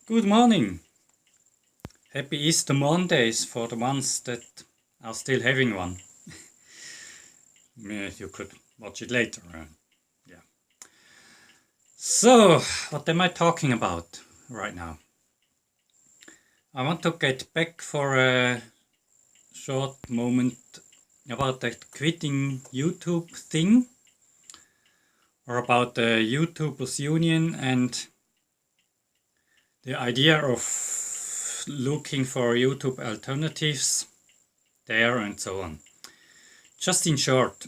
Good morning. Happy Easter Mondays for the ones that are still having one. You could watch it later. Yeah. So, what am I talking about right now? I want to get back for a short moment about that quitting YouTube thing, or about the YouTubers Union and the idea of looking for YouTube alternatives there and so on. Just in short,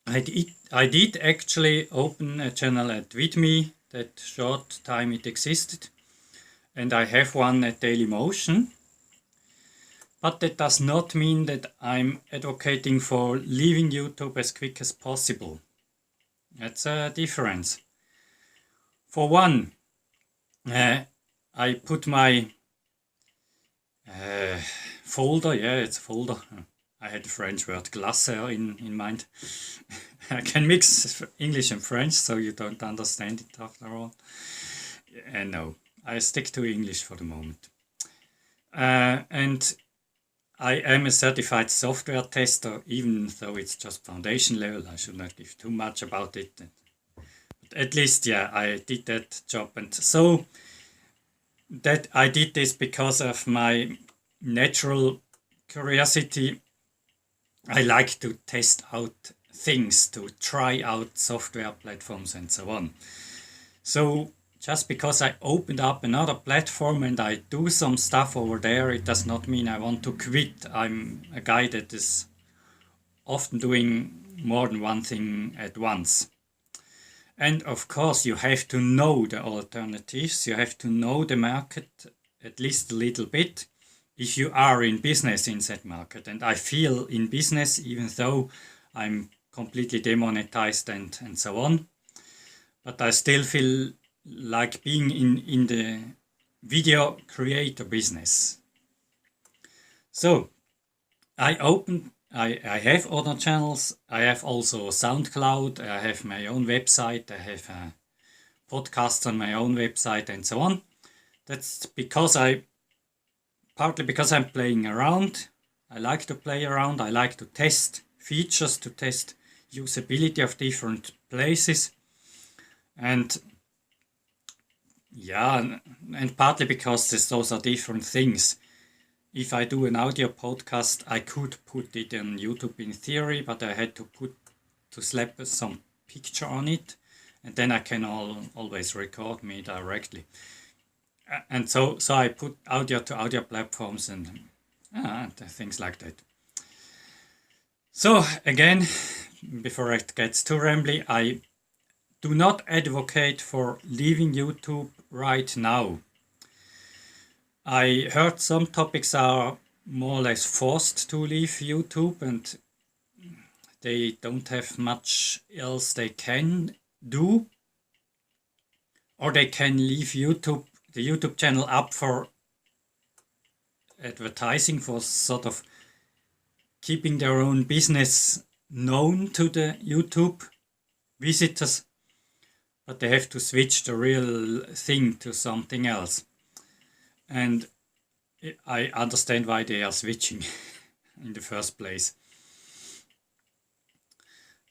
I did actually open a channel at Vidme that short time it existed, and I have one at Dailymotion, but that does not mean that I'm advocating for leaving YouTube as quick as possible. That's a difference. For one, I put my folder, it's a folder. I had the French word Glaser in mind. I can mix English and French, so you don't understand it after all. And no, I stick to English for the moment. And I am a certified software tester, even though it's just foundation level. I should not give too much about it. But at least, I did that job. And so that I did this because of my natural curiosity. I like to test out things, to try out software platforms and so on. So just because I opened up another platform and I do some stuff over there, it does not mean I want to quit. I'm a guy that is often doing more than one thing at once. And of course, you have to know the alternatives. You have to know the market at least a little bit if you are in business in that market. And I feel in business, even though I'm completely demonetized and so on, but I still feel like being in the video creator business. So I have other channels. I have also SoundCloud. I have my own website. I have podcasts on my own website and so on. That's partly because I'm playing around. I like to play around. I like to test features, to test usability of different places. And and partly because those are different things. If I do an audio podcast, I could put it on YouTube in theory, but I had to slap some picture on it, and then I can always record me directly. And so I put audio to audio platforms and things like that. So again, before it gets too rambly, I do not advocate for leaving YouTube right now. I heard some topics are more or less forced to leave YouTube and they don't have much else they can do. Or they can leave the YouTube channel up for advertising, for sort of keeping their own business known to the YouTube visitors, but they have to switch the real thing to something else. And I understand why they are switching in the first place.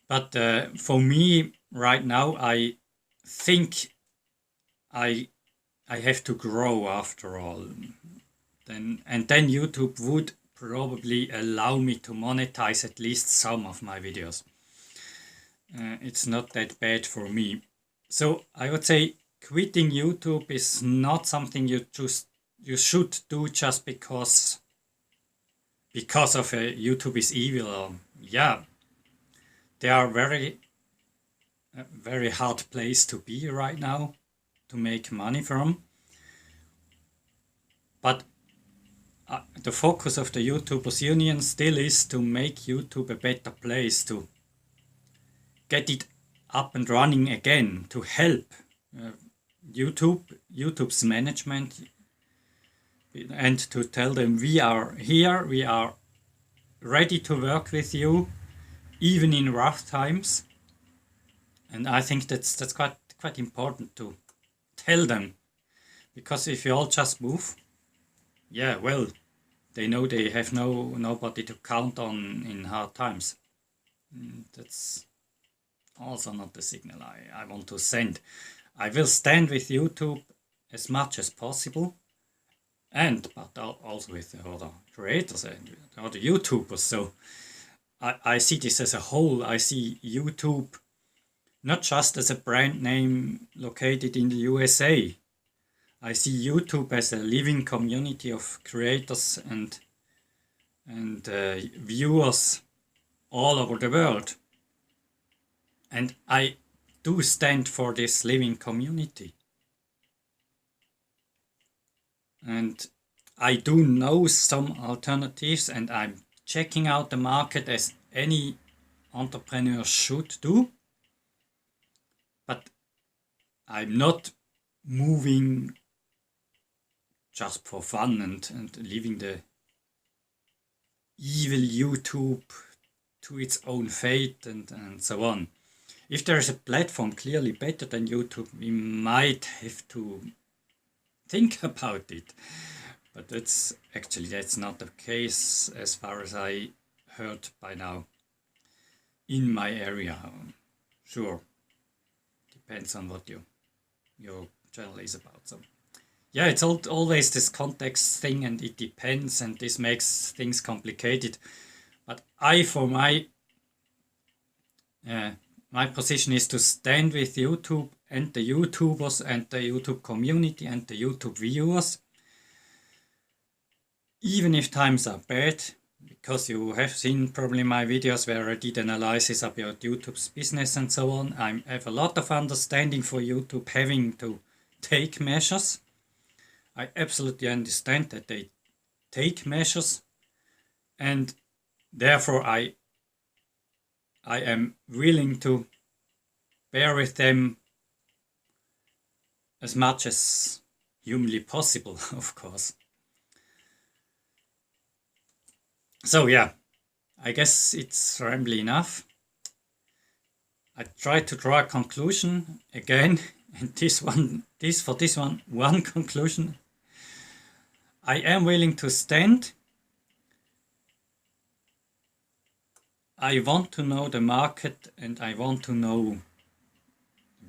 But for me right now, I think I have to grow after all. Then YouTube would probably allow me to monetize at least some of my videos. It's not that bad for me. So I would say quitting YouTube is not something you should do just because of YouTube is evil. Or, they are a very hard place to be right now to make money from. But the focus of the YouTubers Union still is to make YouTube a better place, to get it up and running again, to help YouTube's management, and to tell them we are here, we are ready to work with you, even in rough times. And I think that's quite important to tell them, Because if you all just move, yeah, well, they know they have nobody to count on in hard times. That's also not the signal I want to send. I will stand with YouTube as much as possible, but also with the other creators and the other YouTubers. So I see this as a whole. I see YouTube not just as a brand name located in the USA. I see YouTube as a living community of creators and viewers all over the world. And I do stand for this living community. And I do know some alternatives, and I'm checking out the market as any entrepreneur should do. But I'm not moving just for fun and leaving the evil YouTube to its own fate and so on. If there's a platform clearly better than YouTube, we might have to think about it. But that's not the case as far as I heard by now in my area. Sure, depends on what your channel is about. So yeah, it's always this context thing, and it depends, and this makes things complicated. But for my position is to stand with YouTube and the YouTubers and the YouTube community and the YouTube viewers, even if times are bad, because you have seen probably my videos where I did analysis about YouTube's business and so on. I have a lot of understanding for YouTube having to take measures. I absolutely understand that they take measures, and therefore I am willing to bear with them as much as humanly possible, of course. So yeah, I guess it's rambly enough. I tried to draw a conclusion again, and one conclusion. I am willing to stand. I want to know the market, and I want to know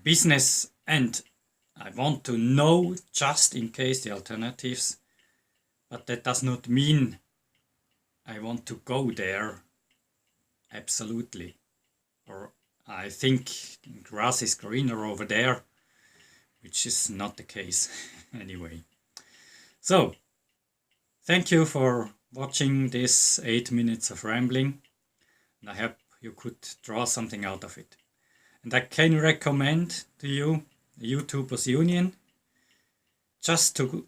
business, and I want to know just in case the alternatives, but that does not mean I want to go there absolutely, or I think grass is greener over there, which is not the case anyway. So thank you for watching this 8 minutes of rambling, and I hope you could draw something out of it. And I can recommend to you the YouTubers Union, just to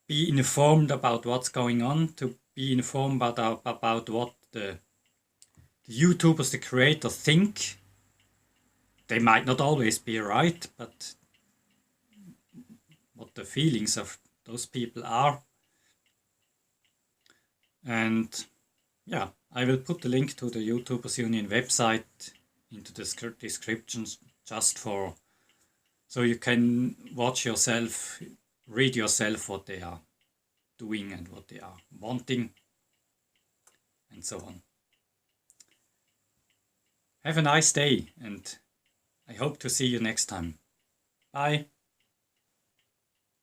be informed about what's going on, to be informed about what the YouTubers, the creators, think. They might not always be right, but what the feelings of those people are. And yeah, I will put the link to the YouTubers Union website into the descriptions, just so you can watch yourself, read yourself what they are doing and what they are wanting, and so on. Have a nice day, and I hope to see you next time. Bye.